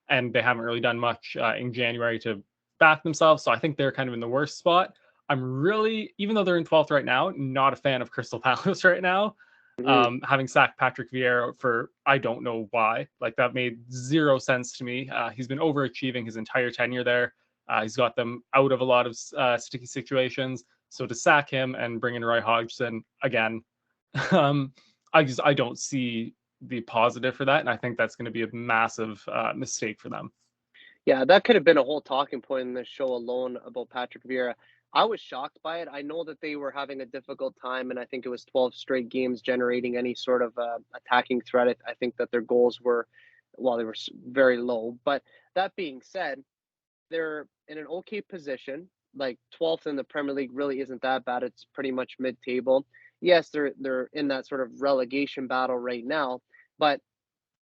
Speaker 2: and they haven't really done much in January to back themselves. So I think they're kind of in the worst spot. I'm really, even though they're in 12th right now, not a fan of Crystal Palace right now.
Speaker 1: Mm-hmm.
Speaker 2: Having sacked Patrick Vieira for I don't know why, like that made zero sense to me. He's been overachieving his entire tenure there. He's got them out of a lot of sticky situations. So to sack him and bring in Roy Hodgson again, um, I don't see the positive for that, and I think that's going to be a massive mistake for them.
Speaker 1: Yeah, that could have been a whole talking point in this show alone about Patrick Vieira. I was shocked by it. I know that they were having a difficult time, and I think it was 12 straight games generating any sort of attacking threat. I think that their goals were, well, they were very low. But that being said, they're in an okay position. Like 12th in the Premier League really isn't that bad. It's pretty much mid-table. Yes, they're in that sort of relegation battle right now, but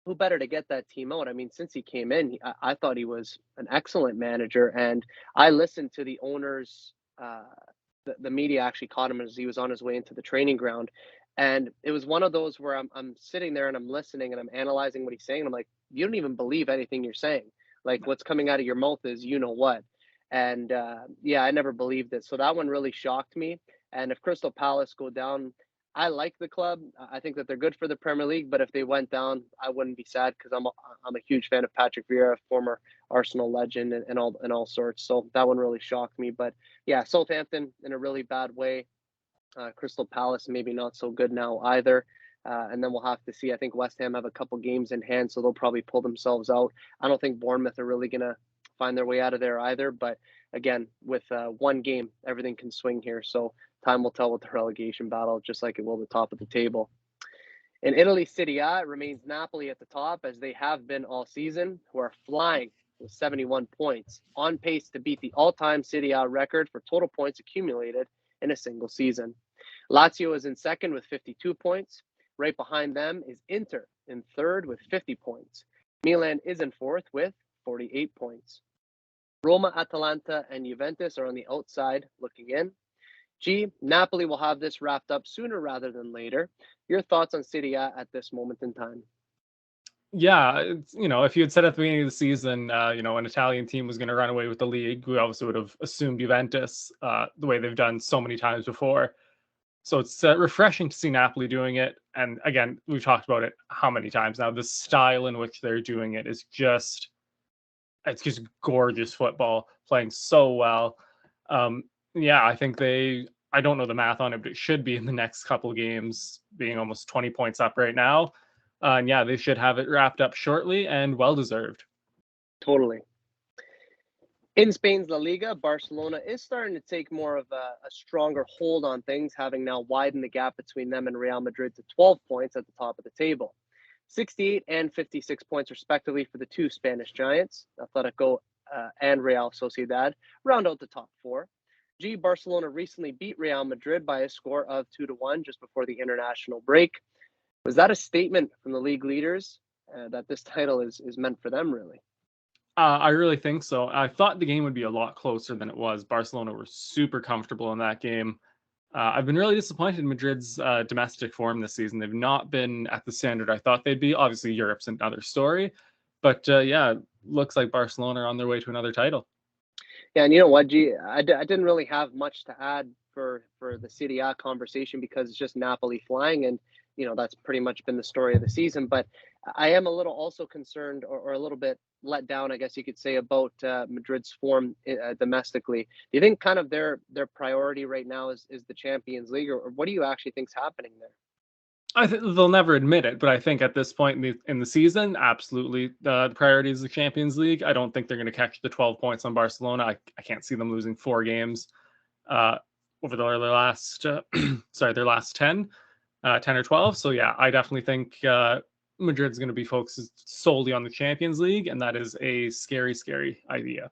Speaker 1: who better to get that team out? I mean, since he came in, I thought he was an excellent manager, and I listened to the owners. The media actually caught him as he was on his way into the training ground, and it was one of those where I'm sitting there and I'm listening and I'm analyzing what he's saying. And I'm like, you don't even believe anything you're saying. Like what's coming out of your mouth is you know what. And yeah, I never believed it. So that one really shocked me. And if Crystal Palace go down, I like the club. I think that they're good for the Premier League, but if they went down, I wouldn't be sad because I'm a huge fan of Patrick Vieira, former Arsenal legend, and all sorts. So that one really shocked me. But yeah, Southampton in a really bad way. Crystal Palace maybe not so good now either. And then we'll have to see. I think West Ham have a couple games in hand, so they'll probably pull themselves out. I don't think Bournemouth are really gonna find their way out of there either. But again, with one game, everything can swing here. So time will tell with the relegation battle, just like it will the top of the table. In Italy, Serie A, it remains Napoli at the top as they have been all season, who are flying with 71 points, on pace to beat the all-time Serie A record for total points accumulated in a single season. Lazio is in second with 52 points. Right behind them is Inter in third with 50 points. Milan is in fourth with 48 points. Roma, Atalanta, and Juventus are on the outside looking in. G, Napoli will have this wrapped up sooner rather than later. Your thoughts on Serie A at this moment in time?
Speaker 2: Yeah, if you had said at the beginning of the season, an Italian team was going to run away with the league, we obviously would have assumed Juventus, the way they've done so many times before. So it's refreshing to see Napoli doing it. And again, we've talked about it how many times now. The style in which they're doing it is it's just gorgeous football, playing so well. Um, yeah, I think I don't know the math on it, but it should be in the next couple games, being almost 20 points up right now. And yeah, they should have it wrapped up shortly and well deserved.
Speaker 1: Totally. In Spain's La Liga, Barcelona is starting to take more of a stronger hold on things, having now widened the gap between them and Real Madrid to 12 points at the top of the table. 68 and 56 points, respectively, for the two Spanish giants, Atletico and Real Sociedad, round out the top four. G, Barcelona recently beat Real Madrid by a score of 2-1 just before the international break. Was that a statement from the league leaders that this title is meant for them, really?
Speaker 2: I really think so. I thought the game would be a lot closer than it was. Barcelona were super comfortable in that game. I've been really disappointed in Madrid's domestic form this season. They've not been at the standard I thought they'd be. Obviously, Europe's another story. But yeah, looks like Barcelona are on their way to another title.
Speaker 1: Yeah, and you know what, G, I didn't really have much to add for the Serie A conversation because it's just Napoli flying, and that's pretty much been the story of the season. But I am a little also concerned, or a little bit let down, I guess you could say, about Madrid's form domestically. Do you think kind of their priority right now is the Champions League, or what do you actually think's happening there?
Speaker 2: I think they'll never admit it, but I think at this point in the season, absolutely, the priority is the Champions League. I don't think they're going to catch the 12 points on Barcelona. I can't see them losing 4 games uh, over their last their last 10 or 12. So yeah, I definitely think Madrid's going to be focused solely on the Champions League, and that is a scary, scary idea.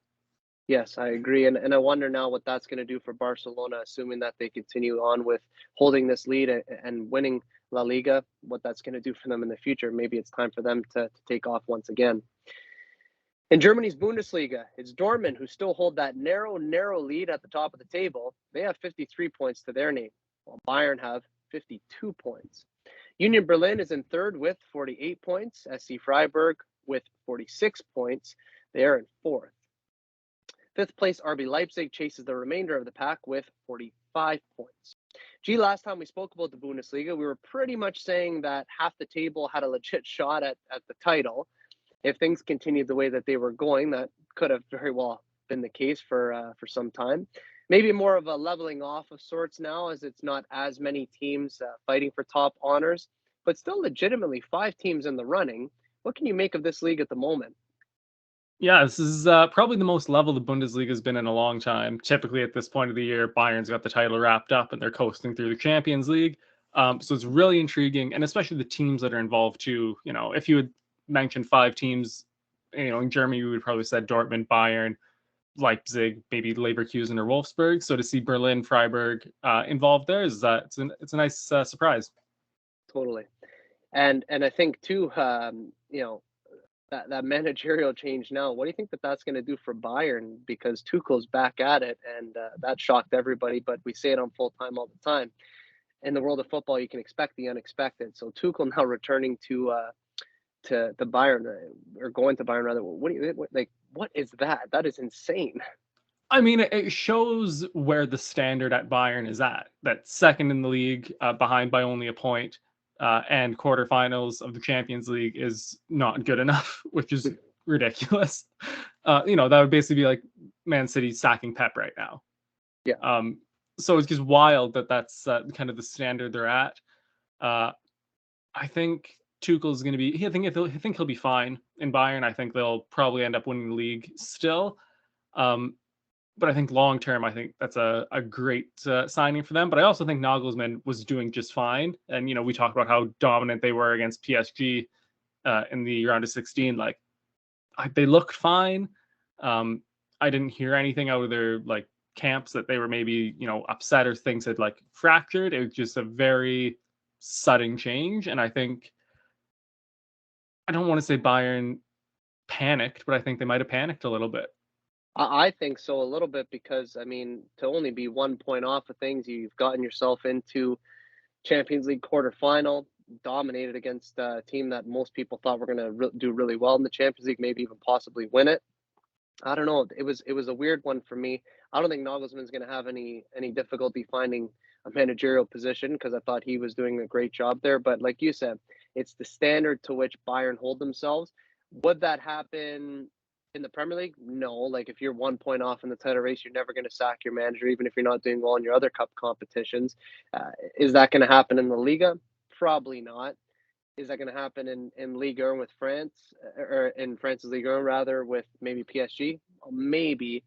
Speaker 1: Yes, I agree. And I wonder now what that's going to do for Barcelona, assuming that they continue on with holding this lead and winning La Liga, what that's going to do for them in the future. Maybe it's time for them to take off once again. In Germany's Bundesliga, it's Dortmund who still hold that narrow lead at the top of the table. They have 53 points to their name, while Bayern have 52 points. Union Berlin is in third with 48 points. SC Freiburg with 46 points. They are in fourth. Fifth place RB Leipzig chases the remainder of the pack with 45 points. Gee, last time we spoke about the Bundesliga, we were pretty much saying that half the table had a legit shot at the title. If things continued the way that they were going, that could have very well been the case for some time. Maybe more of a leveling off of sorts now, as it's not as many teams fighting for top honors, but still legitimately 5 teams in the running. What can you make of this league at the moment?
Speaker 2: Yeah, this is probably the most level the Bundesliga has been in a long time. Typically, at this point of the year, Bayern's got the title wrapped up and they're coasting through the Champions League. So it's really intriguing, and especially the teams that are involved too. If you had mentioned 5 teams, in Germany, we would probably said Dortmund, Bayern, Leipzig, maybe Leverkusen or Wolfsburg. So to see Berlin, Freiburg involved there is it's a nice surprise.
Speaker 1: Totally. And I think too, that managerial change now. What do you think that that's going to do for Bayern? Because Tuchel's back at it, and that shocked everybody. But we say it on full time all the time. In the world of football, you can expect the unexpected. So Tuchel now returning to Bayern, or going to Bayern rather. What is that? That is insane.
Speaker 2: I mean, it shows where the standard at Bayern is at. That second in the league, behind by only a point, and quarterfinals of the Champions League is not good enough, which is ridiculous. That would basically be like Man City sacking Pep right now.
Speaker 1: Yeah.
Speaker 2: So it's just wild that that's kind of the standard they're at. I think Tuchel's going to be. I think he'll be fine in Bayern. I think they'll probably end up winning the league still. But I think long term, I think that's a great signing for them. But I also think Nagelsmann was doing just fine. And, we talked about how dominant they were against PSG in the round of 16. Like, they looked fine. I didn't hear anything out of their camps that they were maybe, upset or things had fractured. It was just a very sudden change. And I don't want to say Bayern panicked, but I think they might have panicked a little bit.
Speaker 1: I think so a little bit because I mean to only be 1 point off of things, you've gotten yourself into Champions League quarterfinal, dominated against a team that most people thought were going to do really well in the Champions League, maybe even possibly win it. I don't know. It was a weird one for me. I don't think Nagelsmann's going to have any difficulty finding a managerial position because I thought he was doing a great job there. But like you said, it's the standard to which Bayern hold themselves. Would that happen in the Premier League? No. Like if you're 1 point off in the title race, you're never going to sack your manager, even if you're not doing well in your other cup competitions. Is that going to happen in the Liga? Probably not. Is that going to happen in Ligue 1 with France, or in France's Ligue 1 rather, with maybe PSG? Maybe.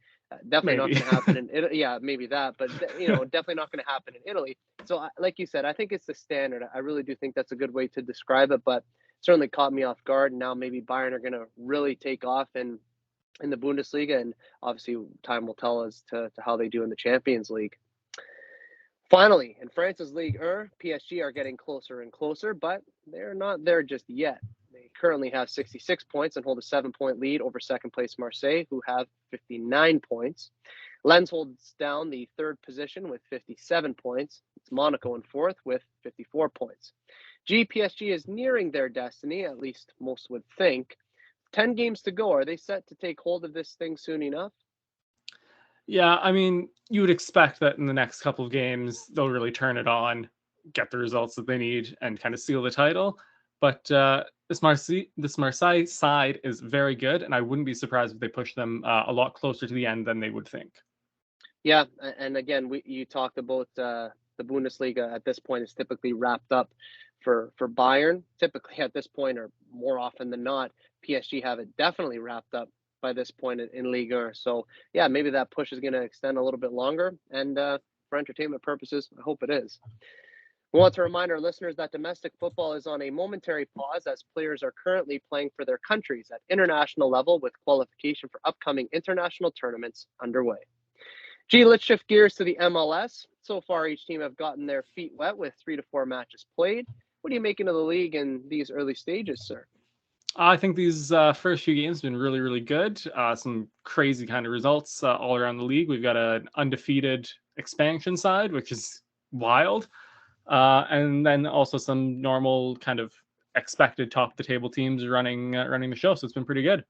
Speaker 1: Definitely not
Speaker 2: Maybe.
Speaker 1: going to happen in Italy. Yeah, maybe that, but definitely not going to happen in Italy. So, like you said, I think it's the standard. I really do think that's a good way to describe it, but certainly caught me off guard. Now maybe Bayern are going to really take off in the Bundesliga, and obviously time will tell as to how they do in the Champions League. Finally, in France's Ligue 1, PSG are getting closer and closer, but they're not there just yet. They currently have 66 points and hold a 7 point lead over second place Marseille, who have 59 points. Lens holds down the third position with 57 points. It's Monaco in fourth with 54 points. PSG is nearing their destiny, at least most would think. 10 games to go. Are they set to take hold of this thing soon enough?
Speaker 2: Yeah, I mean, you would expect that in the next couple of games they'll really turn it on, get the results that they need, and kind of seal the title. But this Marseille side is very good, and I wouldn't be surprised if they push them a lot closer to the end than they would think.
Speaker 1: Yeah, and again, you talked about the Bundesliga at this point is typically wrapped up for Bayern. Typically at this point, or more often than not, PSG have it definitely wrapped up by this point in Ligue 1. So yeah, maybe that push is going to extend a little bit longer, and for entertainment purposes, I hope it is. We want to remind our listeners that domestic football is on a momentary pause as players are currently playing for their countries at international level with qualification for upcoming international tournaments underway. Gee, let's shift gears to the MLS. So far, each team have gotten their feet wet with 3 to 4 matches played. What are you making of the league in these early stages, sir?
Speaker 2: I think these first few games have been really, really good. Some crazy kind of results all around the league. We've got an undefeated expansion side, which is wild. And then also some normal kind of expected top of the table teams running the show. So it's been pretty good.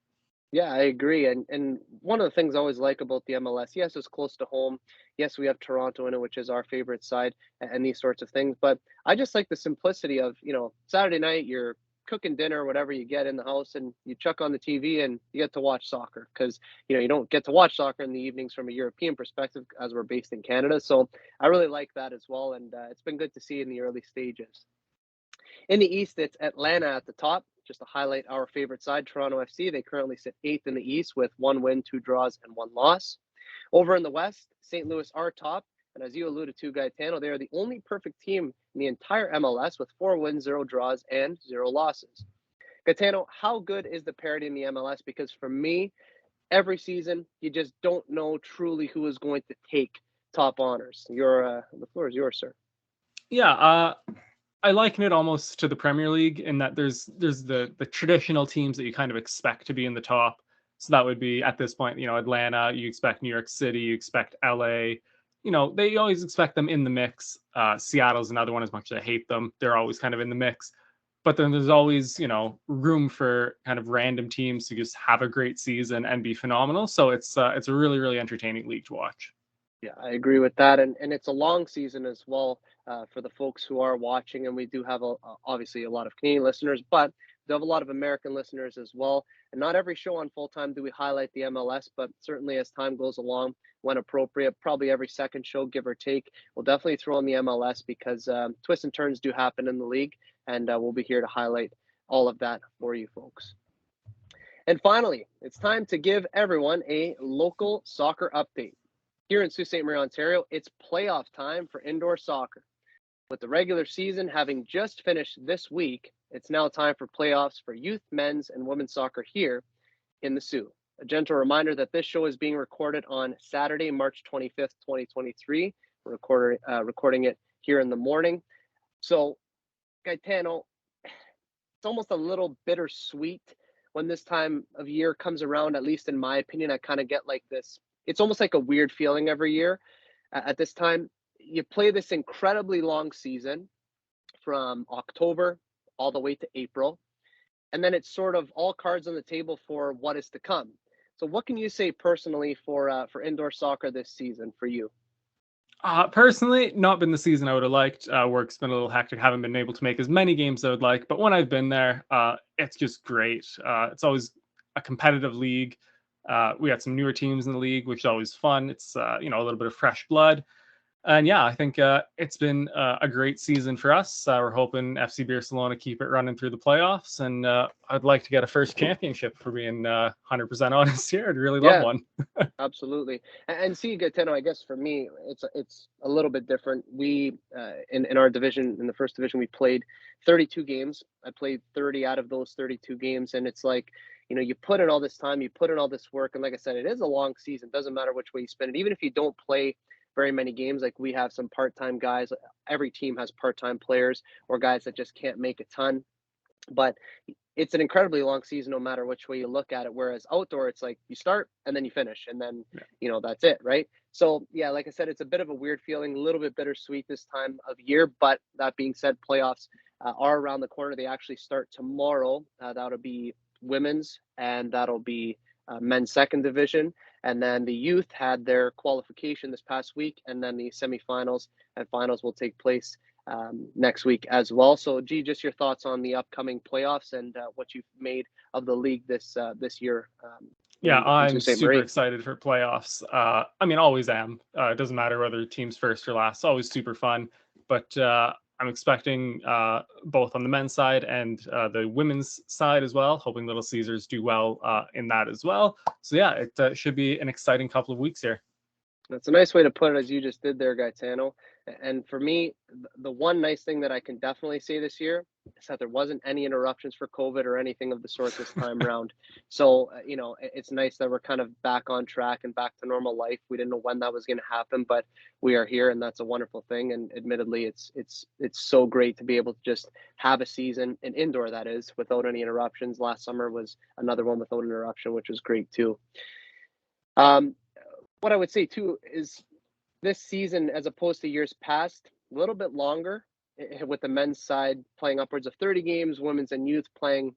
Speaker 1: Yeah, I agree. And one of the things I always like about the MLS, yes, it's close to home. Yes, we have Toronto in it, which is our favorite side, and these sorts of things. But I just like the simplicity of, Saturday night, you're cooking dinner, whatever you get in the house, and you chuck on the TV and you get to watch soccer because, you don't get to watch soccer in the evenings from a European perspective as we're based in Canada. So I really like that as well. And it's been good to see in the early stages. In the East, it's Atlanta at the top. Just to highlight our favorite side, Toronto FC. They currently sit eighth in the East with 1 win, 2 draws, and 1 loss. Over in the West, St. Louis are top. And as you alluded to, Gaetano, they are the only perfect team in the entire MLS with 4 wins, 0 draws, and 0 losses. Gaetano, how good is the parity in the MLS? Because for me, every season, you just don't know truly who is going to take top honors. The floor is yours, sir.
Speaker 2: Yeah, I liken it almost to the Premier League in that there's the traditional teams that you kind of expect to be in the top. So that would be at this point, Atlanta, you expect New York City, you expect LA. They always expect them in the mix. Seattle's another one, as much as I hate them. They're always kind of in the mix. But then there's always, room for kind of random teams to just have a great season and be phenomenal. So it's a really, really entertaining league to watch.
Speaker 1: Yeah, I agree with that, and it's a long season as well for the folks who are watching, and we do have obviously a lot of Canadian listeners, but we have a lot of American listeners as well. And not every show on Full Time do we highlight the MLS, but certainly as time goes along, when appropriate, probably every second show, give or take, we'll definitely throw in the MLS because twists and turns do happen in the league, and we'll be here to highlight all of that for you folks. And finally, it's time to give everyone a local soccer update. Here in Sault Ste. Marie, Ontario, it's playoff time for indoor soccer. With the regular season having just finished this week, it's now time for playoffs for youth, men's, and women's soccer here in the Soo. A gentle reminder that this show is being recorded on Saturday, March 25th, 2023. We're recording it here in the morning. So, Gaetano, it's almost a little bittersweet when this time of year comes around, at least in my opinion, I kind of get like this. It's almost like a weird feeling every year. At this time, you play this incredibly long season from October all the way to April, and then it's sort of all cards on the table for what is to come. So, what can you say personally for indoor soccer this season for you?
Speaker 2: Personally, not been the season I would have liked. Work's been a little hectic. Haven't been able to make as many games as I would like. But when I've been there, it's just great. It's always a competitive league. We got some newer teams in the league, which is always fun. It's a little bit of fresh blood. And yeah, I think it's been a great season for us. We're hoping FC Barcelona keep it running through the playoffs, and I'd like to get a first championship. For being 100% honest here, I'd really love
Speaker 1: Yeah,
Speaker 2: one.
Speaker 1: absolutely. And see, Gitano, I guess for me, it's a little bit different. We in our division, in the first division, we played 32 games. I played 30 out of those 32 games, and it's like, you put in all this time, you put in all this work, and like I said, it is a long season. Doesn't matter which way you spend it. Even if you don't play very many games, like we have some part-time guys. Every team has part-time players or guys that just can't make a ton. But it's an incredibly long season no matter which way you look at it. Whereas outdoor, it's like you start and then you finish, and then that's it, right? So yeah, like I said, it's a bit of a weird feeling, a little bit bittersweet this time of year. But that being said, playoffs are around the corner. They actually start tomorrow. That'll be women's, and that'll be men's second division. And then the youth had their qualification this past week, and then the semifinals and finals will take place next week as well. So, G, just your thoughts on the upcoming playoffs and what you've made of the league this year
Speaker 2: Yeah,
Speaker 1: in
Speaker 2: I'm
Speaker 1: Sault Ste.
Speaker 2: super
Speaker 1: Marie.
Speaker 2: excited for playoffs. I mean, always am. It doesn't matter whether team's first or last. It's always super fun. But I'm expecting both on the men's side and the women's side as well. Hoping Little Caesars do well in that as well. So yeah, it should be an exciting couple of weeks here.
Speaker 1: That's a nice way to put it, as you just did there, Gaetano. And for me, the one nice thing that I can definitely say this year is that there wasn't any interruptions for COVID or anything of the sort this time around. So, it's nice that we're kind of back on track and back to normal life. We didn't know when that was going to happen, but we are here, and that's a wonderful thing. And admittedly, it's so great to be able to just have a season, an indoor that is, without any interruptions. Last summer was another one without interruption, which was great too. Um, what I would say too is this season, as opposed to years past, a little bit longer, with the men's side playing upwards of 30 games, women's and youth playing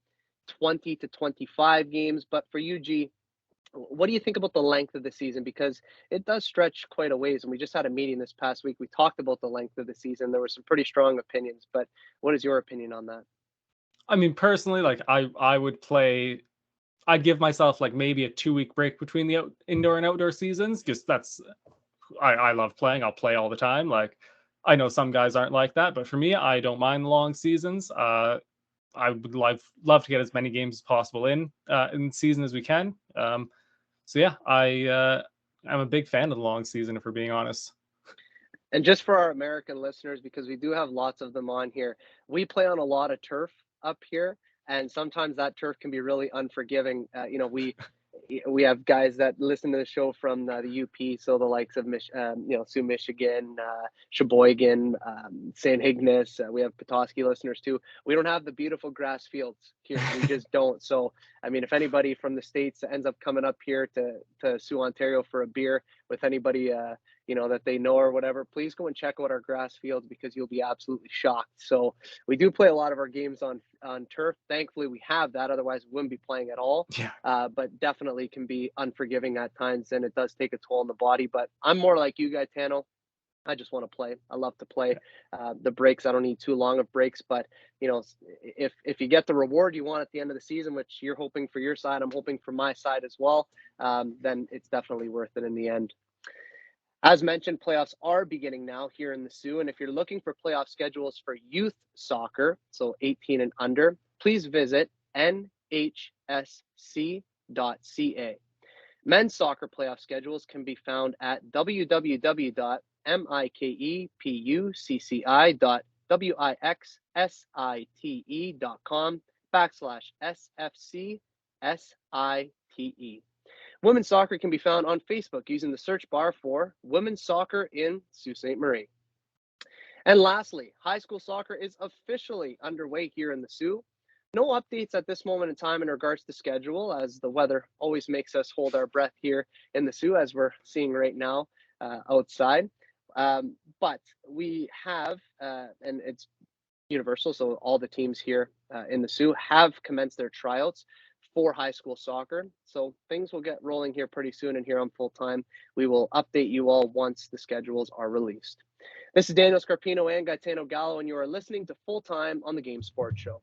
Speaker 1: 20 to 25 games. But for you, G, what do you think about the length of the season? Because it does stretch quite a ways. And we just had a meeting this past week. We talked about the length of the season. There were some pretty strong opinions. But what is your opinion on that?
Speaker 2: I mean, personally, like I would play. I'd give myself like maybe a 2 week break between the indoor and outdoor seasons, because I love playing. I'll play all the time. Like, I know some guys aren't like that, but for me, I don't mind the long seasons. I would love to get as many games as possible in the season as we can. So yeah, I'm a big fan of the long season, if we're being honest.
Speaker 1: And just for our American listeners, because we do have lots of them on here, we play on a lot of turf up here, and sometimes that turf can be really unforgiving. We have guys that listen to the show from the UP, so the likes of Sioux, Michigan, Sheboygan, St. Ignace. We have Petoskey listeners too. We don't have the beautiful grass fields here. We just don't. So, I mean, if anybody from the States ends up coming up here to Sioux, Ontario for a beer with anybody, that they know or whatever, please go and check out our grass fields, because you'll be absolutely shocked. So we do play a lot of our games on turf. Thankfully, we have that. Otherwise, we wouldn't be playing at all.
Speaker 2: Yeah.
Speaker 1: But definitely can be unforgiving at times, and it does take a toll on the body. But I'm more like you, Gaetano. I just want to play. I love to play. The breaks, I don't need too long of breaks, but if you get the reward you want at the end of the season, which you're hoping for your side, I'm hoping for my side as well, then it's definitely worth it in the end. As mentioned, playoffs are beginning now here in the Sioux, and if you're looking for playoff schedules for youth soccer, so 18 and under, please visit nhsc.ca. Men's soccer playoff schedules can be found at www.mikepuccite.wixsc.com/SFCSITE. Women's soccer can be found on Facebook using the search bar for Women's Soccer in Sault Ste. Marie. And lastly, high school soccer is officially underway here in the Sioux. No updates at this moment in time in regards to schedule, as the weather always makes us hold our breath here in the Sioux, as we're seeing right now outside. But we have, and it's universal, so all the teams here in the Sioux have commenced their tryouts for high school soccer. So things will get rolling here pretty soon, and here on Full Time, we will update you all once the schedules are released. This is Daniel Scarpino and Gitano Gallo, and you are listening to Full Time on the Game Sports Show.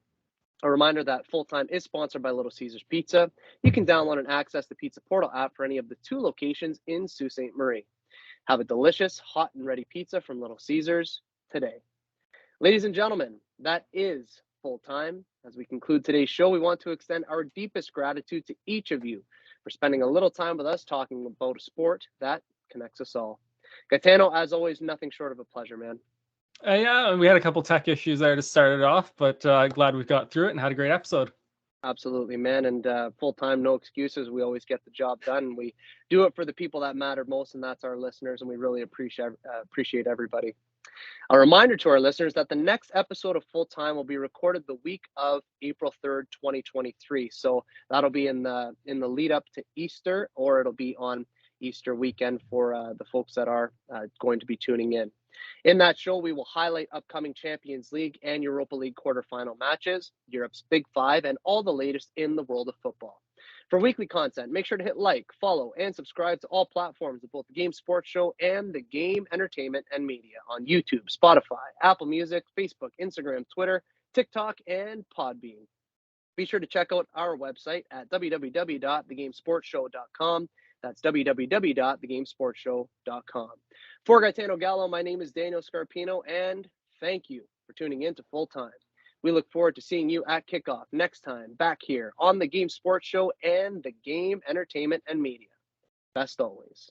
Speaker 1: A reminder that Full Time is sponsored by Little Caesars Pizza. You can download and access the Pizza Portal app for any of the 2 locations in Sault Ste. Marie. Have a delicious, hot and ready pizza from Little Caesars today. Ladies and gentlemen, that is Full Time. As we conclude today's show, we want to extend our deepest gratitude to each of you for spending a little time with us talking about a sport that connects us all. Gaetano, as always, nothing short of a pleasure, man.
Speaker 2: Yeah, we had a couple tech issues there to start it off, but glad we got through it and had a great episode.
Speaker 1: Absolutely, man. And Full Time, no excuses. We always get the job done. We do it for the people that matter most, and that's our listeners. And we really appreciate everybody. A reminder to our listeners that the next episode of Full Time will be recorded the week of April 3rd, 2023. So that'll be in the lead up to Easter, or it'll be on Easter weekend for the folks that are going to be tuning in. In that show, we will highlight upcoming Champions League and Europa League quarterfinal matches, Europe's Big Five, and all the latest in the world of football. For weekly content, make sure to hit like, follow, and subscribe to all platforms of both the Game Sports Show and the Game Entertainment and Media on YouTube, Spotify, Apple Music, Facebook, Instagram, Twitter, TikTok, and Podbean. Be sure to check out our website at www.thegamesportshow.com. That's www.thegamesportshow.com. For Gaetano Gallo, my name is Daniel Scarpino, and thank you for tuning in to Full Time. We look forward to seeing you at kickoff next time back here on the Game Sports Show and the Game Entertainment and Media. Best always.